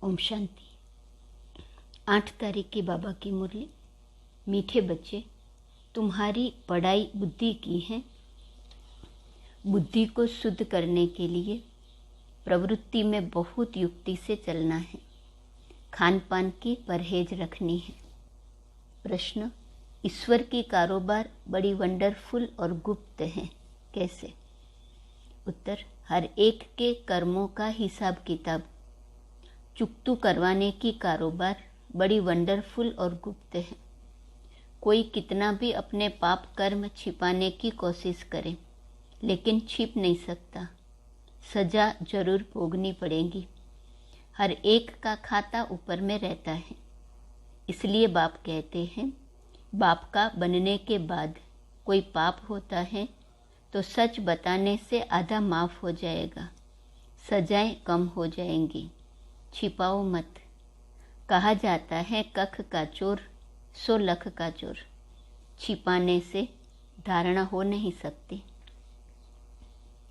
ओम शांति। 8 तारीख की बाबा की मुरली। मीठे बच्चे, तुम्हारी पढ़ाई बुद्धि की है। बुद्धि को शुद्ध करने के लिए प्रवृत्ति में बहुत युक्ति से चलना है। खान पान की परहेज रखनी है। प्रश्न, ईश्वर की कारोबार बड़ी वंडरफुल और गुप्त है, कैसे? उत्तर, हर एक के कर्मों का हिसाब किताब चुकतू करवाने की कारोबार बड़ी वंडरफुल और गुप्त है। कोई कितना भी अपने पाप कर्म छिपाने की कोशिश करे, लेकिन छिप नहीं सकता। सजा जरूर भोगनी पड़ेगी। हर एक का खाता ऊपर में रहता है। इसलिए बाप कहते हैं, बाप का बनने के बाद कोई पाप होता है तो सच बताने से आधा माफ हो जाएगा, सजाएं कम हो जाएंगी। छिपाओ मत। कहा जाता है, कख का चोर 100 लख का चोर। छिपाने से धारणा हो नहीं सकती।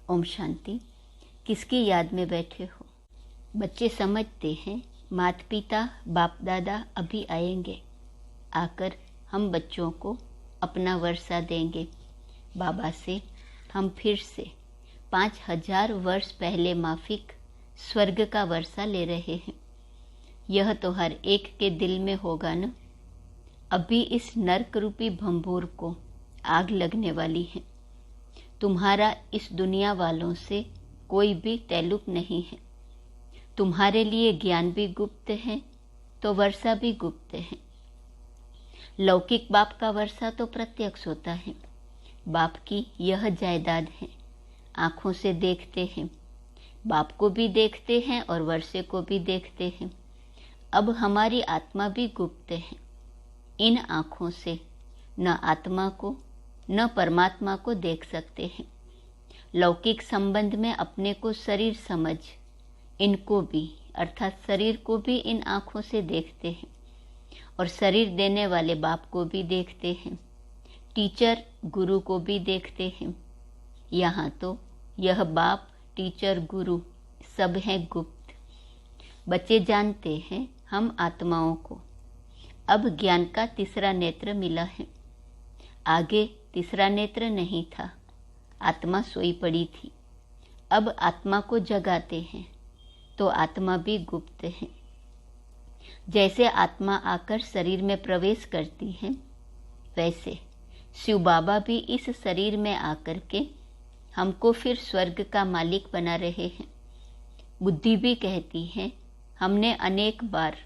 ओम शांति। किसकी याद में बैठे हो? बच्चे समझते हैं माता पिता बाप दादा अभी आएंगे, आकर हम बच्चों को अपना वर्षा देंगे। बाबा से हम फिर से 5000 वर्ष पहले माफिक स्वर्ग का वर्षा ले रहे हैं। यह तो हर एक के दिल में होगा न। अभी इस नरक रूपी भंबूर को आग लगने वाली है। तुम्हारा इस दुनिया वालों से कोई भी ताल्लुक नहीं है। तुम्हारे लिए ज्ञान भी गुप्त है तो वर्षा भी गुप्त है। लौकिक बाप का वर्षा तो प्रत्यक्ष होता है। बाप की यह जायदाद है। आँखों से देखते हैं, बाप को भी देखते हैं और वर्षे को भी देखते हैं। अब हमारी आत्मा भी गुप्त है। इन आँखों से न आत्मा को न परमात्मा को देख सकते हैं। लौकिक संबंध में अपने को शरीर समझ इनको भी अर्थात शरीर को भी इन आँखों से देखते हैं और शरीर देने वाले बाप को भी देखते हैं। टीचर गुरु को भी देखते हैं। यहाँ तो यह बाप टीचर गुरु सब हैं गुप्त। बच्चे जानते हैं हम आत्माओं को अब ज्ञान का तीसरा नेत्र मिला है। आगे तीसरा नेत्र नहीं था, आत्मा सोई पड़ी थी। अब आत्मा को जगाते हैं तो आत्मा भी गुप्त है। जैसे आत्मा आकर शरीर में प्रवेश करती है, वैसे शिव बाबा भी इस शरीर में आकर के हमको फिर स्वर्ग का मालिक बना रहे हैं। बुद्धि भी कहती है, हमने अनेक बार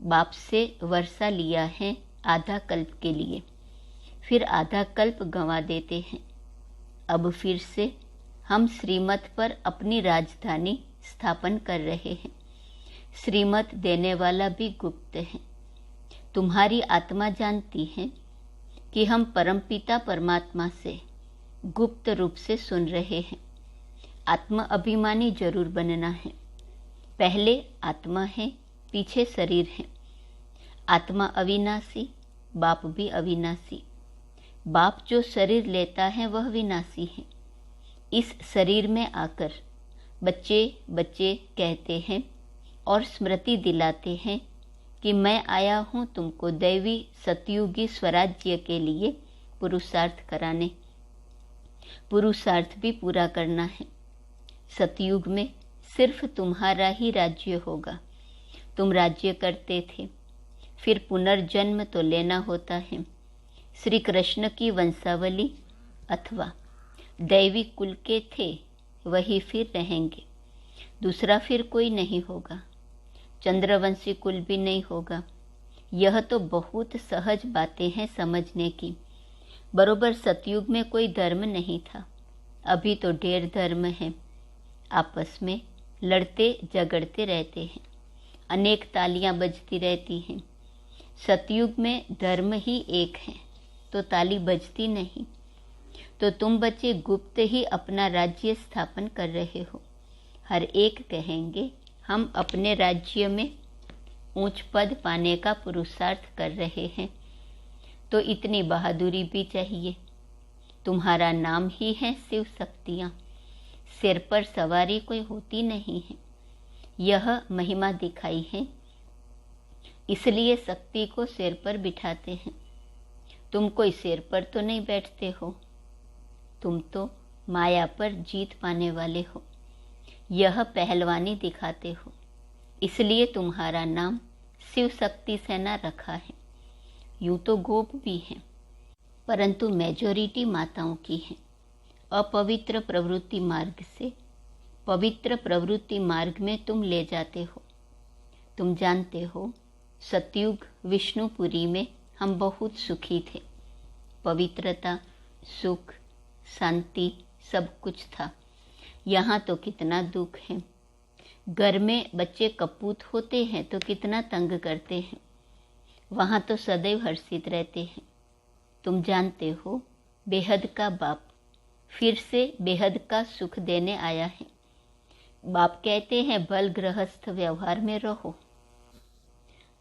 बाप से वर्षा लिया है आधा कल्प के लिए, फिर आधा कल्प गंवा देते हैं। अब फिर से हम श्रीमत पर अपनी राजधानी स्थापन कर रहे हैं। श्रीमत देने वाला भी गुप्त है। तुम्हारी आत्मा जानती है कि हम परमपिता परमात्मा से गुप्त रूप से सुन रहे हैं। आत्मा अभिमानी जरूर बनना है। पहले आत्मा है, पीछे शरीर है। आत्मा अविनाशी, बाप भी अविनाशी। बाप जो शरीर लेता है वह विनाशी है। इस शरीर में आकर बच्चे बच्चे कहते हैं और स्मृति दिलाते हैं कि मैं आया हूँ तुमको दैवी सतयुगी स्वराज्य के लिए पुरुषार्थ कराने। पुरुषार्थ भी पूरा करना है। सतयुग में सिर्फ तुम्हारा ही राज्य होगा। तुम राज्य करते थे, फिर पुनर्जन्म तो लेना होता है। श्री कृष्ण की वंशावली अथवा दैवी कुल के थे, वही फिर रहेंगे। दूसरा फिर कोई नहीं होगा। चंद्रवंशी कुल भी नहीं होगा। यह तो बहुत सहज बातें हैं समझने की। बरोबर सतयुग में कोई धर्म नहीं था, अभी तो ढेर धर्म है। आपस में लड़ते झगड़ते रहते हैं, अनेक तालियां बजती रहती हैं। सतयुग में धर्म ही एक है तो ताली बजती नहीं। तो तुम बच्चे गुप्त ही अपना राज्य स्थापन कर रहे हो। हर एक कहेंगे हम अपने राज्य में ऊंच पद पाने का पुरुषार्थ कर रहे हैं। तो इतनी बहादुरी भी चाहिए। तुम्हारा नाम ही है शिव शक्तियाँ। सिर पर सवारी कोई होती नहीं है। यह महिमा दिखाई है, इसलिए शक्ति को सिर पर बिठाते हैं। तुम कोई सिर पर तो नहीं बैठते हो, तुम तो माया पर जीत पाने वाले हो। यह पहलवानी दिखाते हो, इसलिए तुम्हारा नाम शिव शक्ति सेना रखा है। यूँ तो गोप भी हैं, परंतु मेजॉरिटी माताओं की है। अपवित्र प्रवृत्ति मार्ग से पवित्र प्रवृत्ति मार्ग में तुम ले जाते हो। तुम जानते हो, सतयुग विष्णुपुरी में हम बहुत सुखी थे। पवित्रता, सुख, शांति सब कुछ था। यहाँ तो कितना दुख है। घर में बच्चे कपूत होते हैं तो कितना तंग करते हैं, वहाँ तो सदैव हर्षित रहते हैं। तुम जानते हो, बेहद का बाप फिर से बेहद का सुख देने आया है। बाप कहते हैं, बल गृहस्थ व्यवहार में रहो,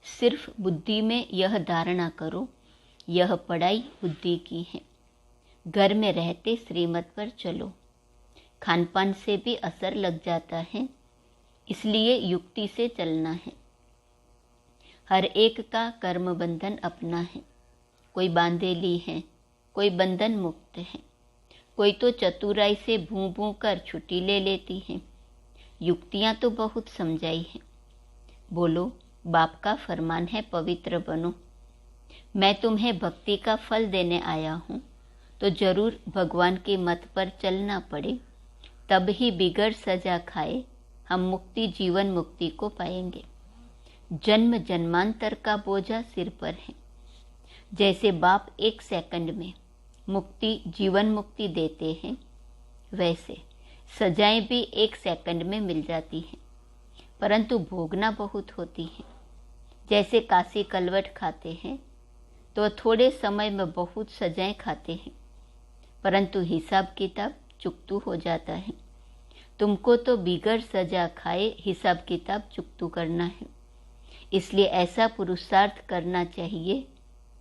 सिर्फ बुद्धि में यह धारणा करो, यह पढ़ाई बुद्धि की है। घर में रहते श्रीमत पर चलो। खान पान से भी असर लग जाता है, इसलिए युक्ति से चलना है। हर एक का कर्म बंधन अपना है। कोई बांधेली है, कोई बंधन मुक्त है, कोई तो चतुराई से भूं भूं कर छुट्टी ले लेती है। युक्तियाँ तो बहुत समझाई है। बोलो, बाप का फरमान है, पवित्र बनो। मैं तुम्हें भक्ति का फल देने आया हूँ, तो जरूर भगवान के मत पर चलना पड़े, तब ही बिगड़ सजा खाए हम मुक्ति, जीवन मुक्ति को पाएंगे। जन्म जन्मांतर का बोझा सिर पर है। जैसे बाप एक सेकंड में मुक्ति, जीवन मुक्ति देते हैं, वैसे सजाएं भी एक सेकंड में मिल जाती हैं, परंतु भोगना बहुत होती है। जैसे काशी कलवट खाते हैं तो थोड़े समय में बहुत सजाएं खाते हैं, परंतु हिसाब किताब चुकतू हो जाता है। तुमको तो बिगड़ सजा खाए हिसाब किताब चुकतू करना है, इसलिए ऐसा पुरुषार्थ करना चाहिए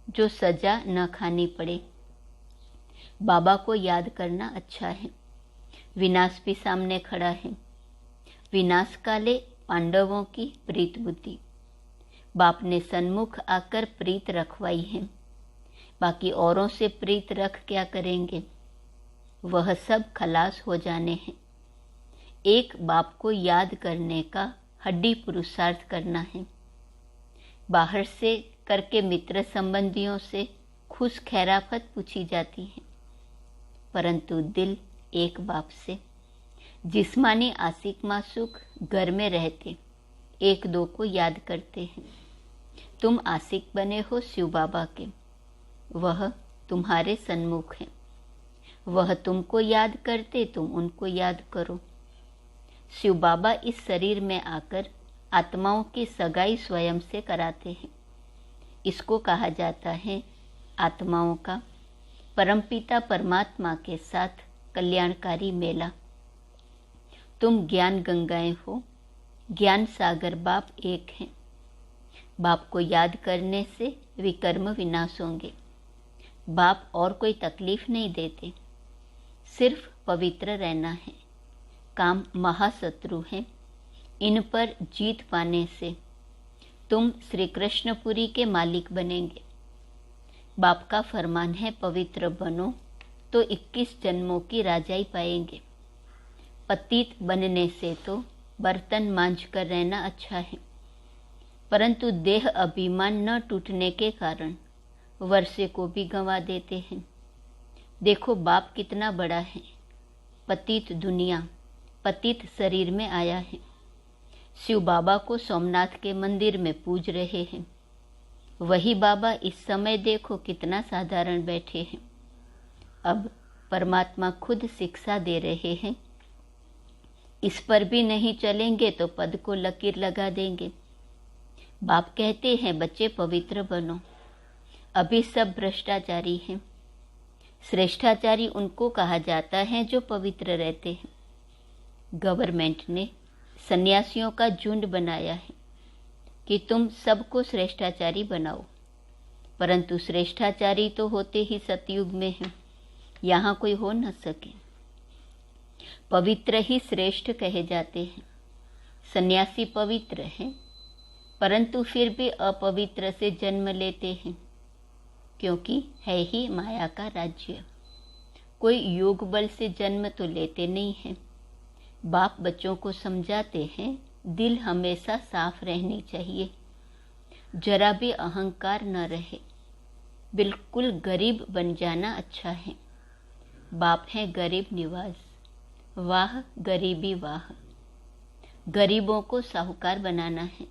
जो सजा न खानी पड़े। बाबा को याद करना अच्छा है। विनाश भी सामने खड़ा है। विनाश काले पांडवों की प्रीत बुद्धि। बाप ने सन्मुख आकर प्रीत रखवाई है, बाकी औरों से प्रीत रख क्या करेंगे, वह सब खलास हो जाने हैं। एक बाप को याद करने का हड्डी पुरुषार्थ करना है। बाहर से करके मित्र संबंधियों से खुश खैराफत पूछी जाती है, परंतु दिल एक बाप से। जिस्मानी आशिक मासूक घर में रहते एक दो को याद करते हैं। तुम आशिक बने हो शिव बाबा के, वह तुम्हारे सन्मुख हैं। वह तुमको याद करते, तुम उनको याद करो। शिव बाबा इस शरीर में आकर आत्माओं की सगाई स्वयं से कराते हैं। इसको कहा जाता है आत्माओं का परमपिता परमात्मा के साथ कल्याणकारी मेला। तुम ज्ञान गंगाएं हो, ज्ञान सागर बाप एक हैं। बाप को याद करने से विकर्म विनाश होंगे। बाप और कोई तकलीफ नहीं देते, सिर्फ पवित्र रहना है। काम महाशत्रु हैं, इन पर जीत पाने से तुम श्री कृष्णपुरी के मालिक बनेंगे। बाप का फरमान है, पवित्र बनो तो 21 जन्मों की राजाई पाएंगे। पतित बनने से तो बर्तन मांझ कर रहना अच्छा है, परंतु देह अभिमान न टूटने के कारण वर्षे को भी गंवा देते हैं। देखो बाप कितना बड़ा है। पतित दुनिया, पतित शरीर में आया है। शिव बाबा को सोमनाथ के मंदिर में पूज रहे हैं। वही बाबा इस समय देखो कितना साधारण बैठे हैं। अब परमात्मा खुद शिक्षा दे रहे हैं, इस पर भी नहीं चलेंगे तो पद को लकीर लगा देंगे। बाप कहते हैं, बच्चे पवित्र बनो। अभी सब भ्रष्टाचारी हैं। श्रेष्ठाचारी उनको कहा जाता है जो पवित्र रहते हैं। गवर्नमेंट ने सन्यासियों का झुंड बनाया है कि तुम सबको श्रेष्ठाचारी बनाओ, परंतु श्रेष्ठाचारी तो होते ही सतयुग में हैं, यहाँ कोई हो न सके। पवित्र ही श्रेष्ठ कहे जाते हैं। सन्यासी पवित्र हैं, परंतु फिर भी अपवित्र से जन्म लेते हैं, क्योंकि है ही माया का राज्य। कोई योग बल से जन्म तो लेते नहीं हैं। बाप बच्चों को समझाते हैं, दिल हमेशा साफ रहनी चाहिए, जरा भी अहंकार न रहे, बिल्कुल गरीब बन जाना अच्छा है। बाप है गरीब निवाज, वाह गरीबी वाह। गरीबों को साहूकार बनाना है।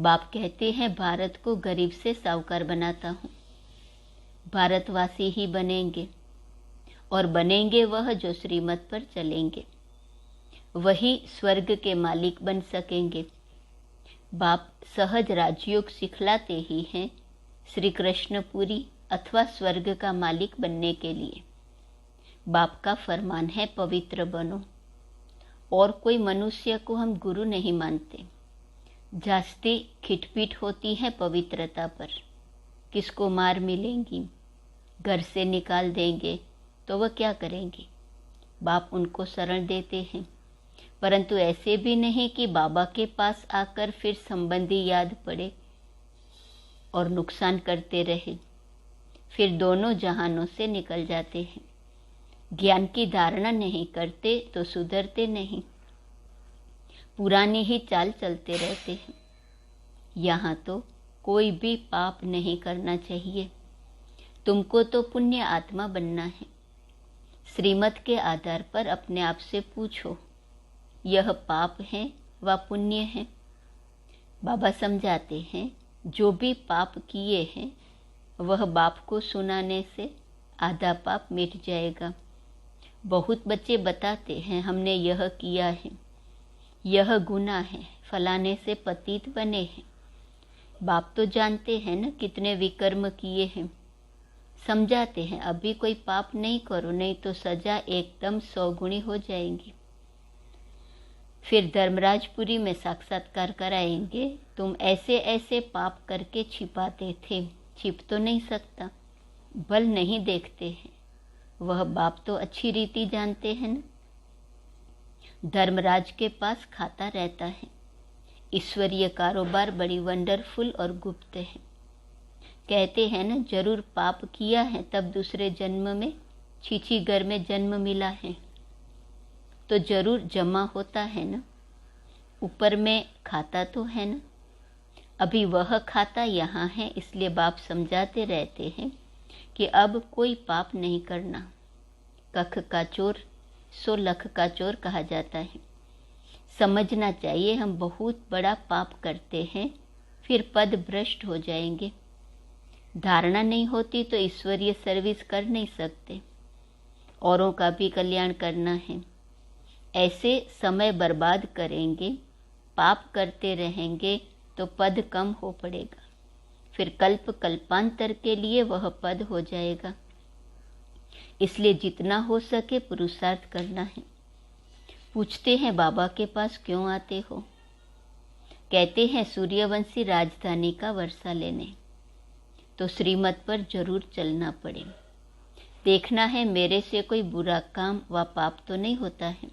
बाप कहते हैं, भारत को गरीब से साहूकार बनाता हूँ। भारतवासी ही बनेंगे, और बनेंगे वह जो श्रीमत पर चलेंगे, वही स्वर्ग के मालिक बन सकेंगे। बाप सहज राजयोग सिखलाते ही हैं, श्री कृष्णपुरी अथवा स्वर्ग का मालिक बनने के लिए। बाप का फरमान है, पवित्र बनो। और कोई मनुष्य को हम गुरु नहीं मानते। जास्ती खिटपीट होती है पवित्रता पर। किसको मार मिलेंगी, घर से निकाल देंगे तो वह क्या करेंगी। बाप उनको शरण देते हैं, परंतु ऐसे भी नहीं कि बाबा के पास आकर फिर संबंधी याद पड़े और नुकसान करते रहे, फिर दोनों जहानों से निकल जाते हैं। ज्ञान की धारणा नहीं करते तो सुधरते नहीं, पुरानी ही चाल चलते रहते हैं। यहाँ तो कोई भी पाप नहीं करना चाहिए। तुमको तो पुण्य आत्मा बनना है। श्रीमत के आधार पर अपने आप से पूछो, यह पाप है व पुण्य है। बाबा समझाते हैं, जो भी पाप किए हैं वह बाप को सुनाने से आधा पाप मिट जाएगा। बहुत बच्चे बताते हैं, हमने यह किया है, यह गुनाह है, फलाने से पतित बने हैं। बाप तो जानते हैं न कितने विकर्म किए हैं। समझाते हैं, अभी कोई पाप नहीं करो, नहीं तो सजा एकदम 100 गुणी हो जाएंगी। फिर धर्मराजपुरी में साक्षात्कार कराएंगे, तुम ऐसे ऐसे पाप करके छिपाते थे, छिप तो नहीं सकता। बल नहीं देखते हैं, वह बाप तो अच्छी रीति जानते हैं न। धर्मराज के पास खाता रहता है। ईश्वरीय कारोबार बड़ी वंडरफुल और गुप्त है। कहते हैं न, जरूर पाप किया है तब दूसरे जन्म में छीछी घर में जन्म मिला है, तो जरूर जमा होता है न। ऊपर में खाता तो है न। अभी वह खाता यहाँ है, इसलिए बाप समझाते रहते हैं कि अब कोई पाप नहीं करना। कख का चोर 100 लाख का चोर कहा जाता है। समझना चाहिए, हम बहुत बड़ा पाप करते हैं, फिर पद भ्रष्ट हो जाएंगे। धारणा नहीं होती तो ईश्वरीय सर्विस कर नहीं सकते। औरों का भी कल्याण करना है। ऐसे समय बर्बाद करेंगे, पाप करते रहेंगे तो पद कम हो पड़ेगा, फिर कल्प कल्पांतर के लिए वह पद हो जाएगा। इसलिए जितना हो सके पुरुषार्थ करना है। पूछते हैं, बाबा के पास क्यों आते हो? कहते हैं, सूर्यवंशी राजधानी का वर्षा लेने। तो श्रीमत पर जरूर चलना पड़े। देखना है मेरे से कोई बुरा काम व पाप तो नहीं होता है,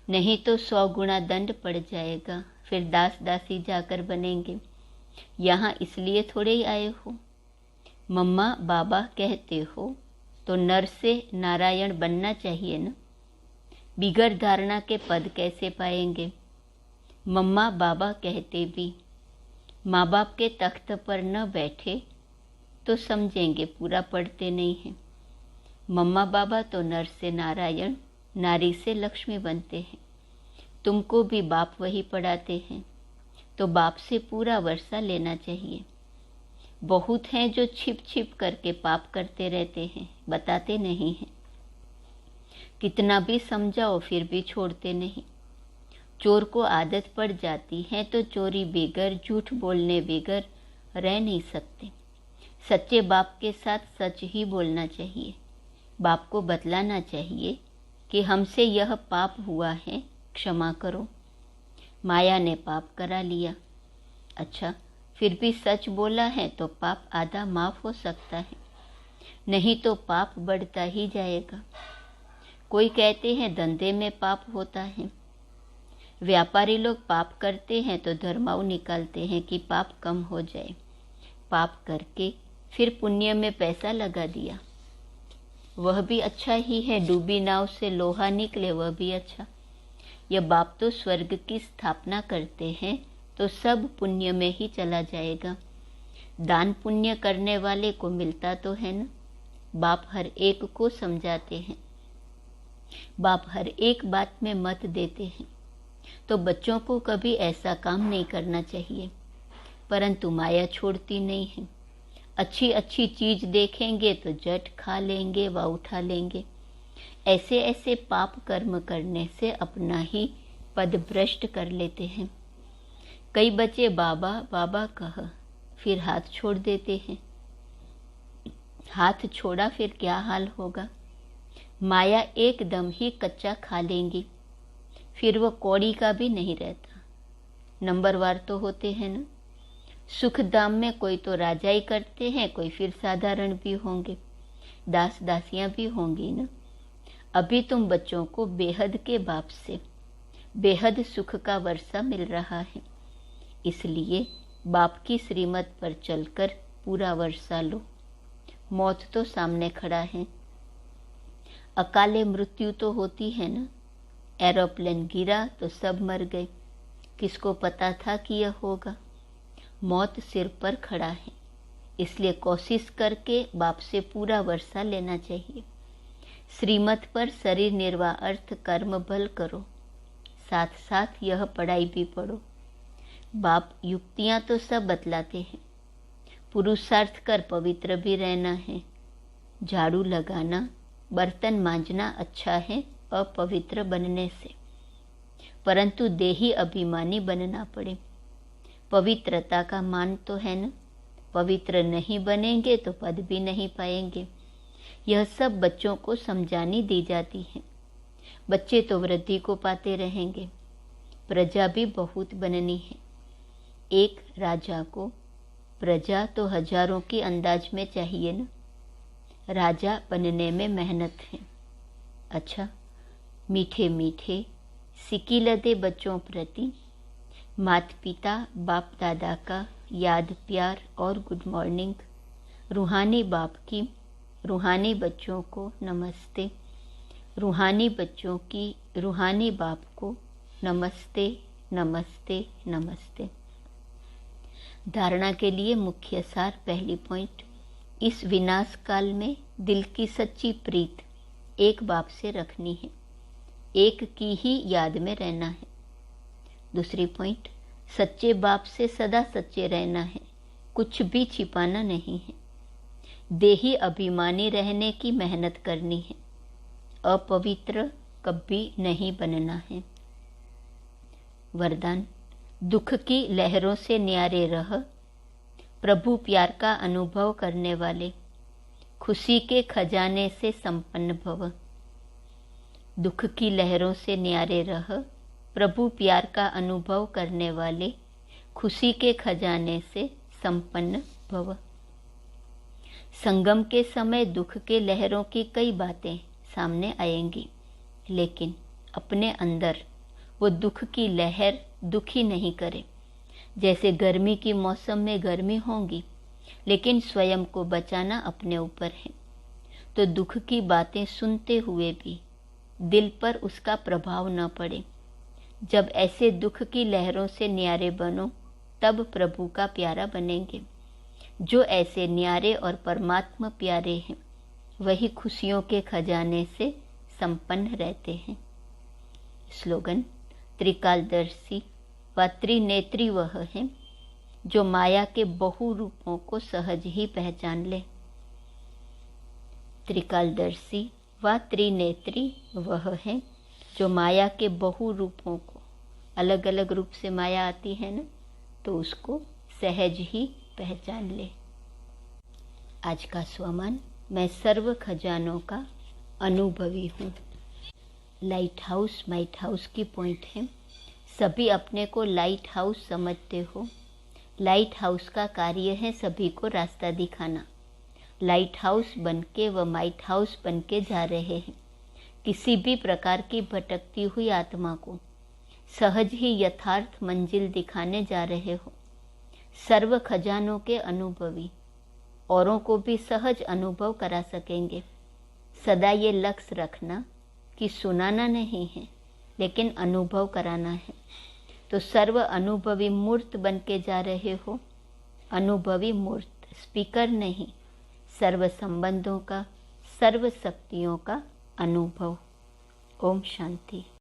नहीं तो 100 गुना दंड पड़ जाएगा, फिर दास दासी जाकर बनेंगे। यहाँ इसलिए थोड़े ही आए हो। मम्मा बाबा कहते हो तो नर से नारायण बनना चाहिए न। बिगड़ धारणा के पद कैसे पाएंगे? मम्मा बाबा कहते भी माँ बाप के तख्त पर न बैठे तो समझेंगे पूरा पढ़ते नहीं हैं। मम्मा बाबा तो नर से नारायण, नारी से लक्ष्मी बनते हैं। तुमको भी बाप वही पढ़ाते हैं, तो बाप से पूरा वर्षा लेना चाहिए। बहुत हैं जो छिप छिप करके पाप करते रहते हैं, बताते नहीं हैं। कितना भी समझाओ फिर भी छोड़ते नहीं। चोर को आदत पड़ जाती है तो चोरी बेगर, झूठ बोलने बेगर रह नहीं सकते। सच्चे बाप के साथ सच ही बोलना चाहिए। बाप को बतलाना चाहिए कि हमसे यह पाप हुआ है, क्षमा करो। माया ने पाप करा लिया। अच्छा, फिर भी सच बोला है तो पाप आधा माफ हो सकता है, नहीं तो पाप बढ़ता ही जाएगा। कोई कहते हैं धंधे में पाप होता है। व्यापारी लोग पाप करते हैं तो धर्माऊ निकालते हैं कि पाप कम हो जाए। पाप करके फिर पुण्य में पैसा लगा दिया, वह भी अच्छा ही है। डूबी नाव से लोहा निकले, वह भी अच्छा। यह बाप तो स्वर्ग की स्थापना करते हैं तो सब पुण्य में ही चला जाएगा। दान पुण्य करने वाले को मिलता तो है ना। बाप हर एक को समझाते हैं, बाप हर एक बात में मत देते हैं। तो बच्चों को कभी ऐसा काम नहीं करना चाहिए, परंतु माया छोड़ती नहीं है। अच्छी अच्छी चीज देखेंगे तो झट खा लेंगे व उठा लेंगे। ऐसे ऐसे पाप कर्म करने से अपना ही पद भ्रष्ट कर लेते हैं। कई बच्चे बाबा बाबा कह फिर हाथ छोड़ देते हैं। हाथ छोड़ा फिर क्या हाल होगा। माया एकदम ही कच्चा खा लेंगी, फिर वो कौड़ी का भी नहीं रहता। नंबरवार तो होते हैं ना। सुख धाम में कोई तो राजाई करते हैं, कोई फिर साधारण भी होंगे, दास दासियां भी होंगी ना। अभी तुम बच्चों को बेहद के बाप से बेहद सुख का वर्षा मिल रहा है, इसलिए बाप की श्रीमत पर चलकर पूरा वर्षा लो। मौत तो सामने खड़ा है, अकाले मृत्यु तो होती है ना। एरोप्लेन गिरा तो सब मर गए, किसको पता था कि यह होगा। मौत सिर पर खड़ा है, इसलिए कोशिश करके बाप से पूरा वर्षा लेना चाहिए। श्रीमत पर शरीर निर्वाह अर्थ कर्म बल करो, साथ साथ यह पढ़ाई भी पढ़ो। बाप युक्तियां तो सब बतलाते हैं, पुरुषार्थ कर पवित्र भी रहना है। झाड़ू लगाना बर्तन मांजना अच्छा है अपवित्र बनने से, परंतु देही अभिमानी बनना पड़े। पवित्रता का मान तो है न। पवित्र नहीं बनेंगे तो पद भी नहीं पाएंगे। यह सब बच्चों को समझानी दी जाती है। बच्चे तो वृद्धि को पाते रहेंगे। प्रजा भी बहुत बननी है। एक राजा को प्रजा तो हजारों की अंदाज में चाहिए न। राजा बनने में मेहनत है। अच्छा, मीठे मीठे सिकीलते बच्चों प्रति माता पिता बाप दादा का याद प्यार और गुड मॉर्निंग। रूहानी बाप की रूहानी बच्चों को नमस्ते। रूहानी बच्चों की रूहानी बाप को नमस्ते नमस्ते नमस्ते। धारणा के लिए मुख्य सार। पहली पॉइंट, इस विनाश काल में दिल की सच्ची प्रीत एक बाप से रखनी है, एक की ही याद में रहना है। दूसरी पॉइंट, सच्चे बाप से सदा सच्चे रहना है, कुछ भी छिपाना नहीं है। देही अभिमानी रहने की मेहनत करनी है, अपवित्र कभी नहीं बनना है। वरदान, दुख की लहरों से न्यारे रह, प्रभु प्यार का अनुभव करने वाले, खुशी के खजाने से संपन्न भव। दुख की लहरों से न्यारे रह, प्रभु प्यार का अनुभव करने वाले, खुशी के खजाने से संपन्न भव। संगम के समय दुख के लहरों की कई बातें सामने आएंगी, लेकिन अपने अंदर वो दुख की लहर दुखी नहीं करे। जैसे गर्मी की मौसम में गर्मी होगी, लेकिन स्वयं को बचाना अपने ऊपर है। तो दुख की बातें सुनते हुए भी दिल पर उसका प्रभाव न पड़े। जब ऐसे दुख की लहरों से न्यारे बनो, तब प्रभु का प्यारा बनेंगे। जो ऐसे न्यारे और परमात्मा प्यारे हैं, वही खुशियों के खजाने से संपन्न रहते हैं। स्लोगन, त्रिकालदर्शी व त्रिनेत्री वह है जो माया के बहु रूपों को सहज ही पहचान ले। त्रिकालदर्शी व त्रिनेत्री वह है जो माया के बहु रूपों को, अलग अलग रूप से माया आती है ना, तो उसको सहज ही पहचान ले। आज का स्वमान, मैं सर्व खजानों का अनुभवी हूँ। लाइट हाउस माइट हाउस की पॉइंट है, सभी अपने को लाइट हाउस समझते हो। लाइट हाउस का कार्य है सभी को रास्ता दिखाना। लाइट हाउस बनके व माइट हाउस बनके जा रहे हैं। किसी भी प्रकार की भटकती हुई आत्मा को सहज ही यथार्थ मंजिल दिखाने जा रहे हो। सर्व खजानों के अनुभवी, औरों को भी सहज अनुभव करा सकेंगे। सदा ये लक्ष्य रखना कि सुनाना नहीं है लेकिन अनुभव कराना है। तो सर्व अनुभवी मूर्त बन के जा रहे हो। अनुभवी मूर्त, स्पीकर नहीं, सर्व संबंधों का, सर्व शक्तियों का अनुभव। ओम शांति।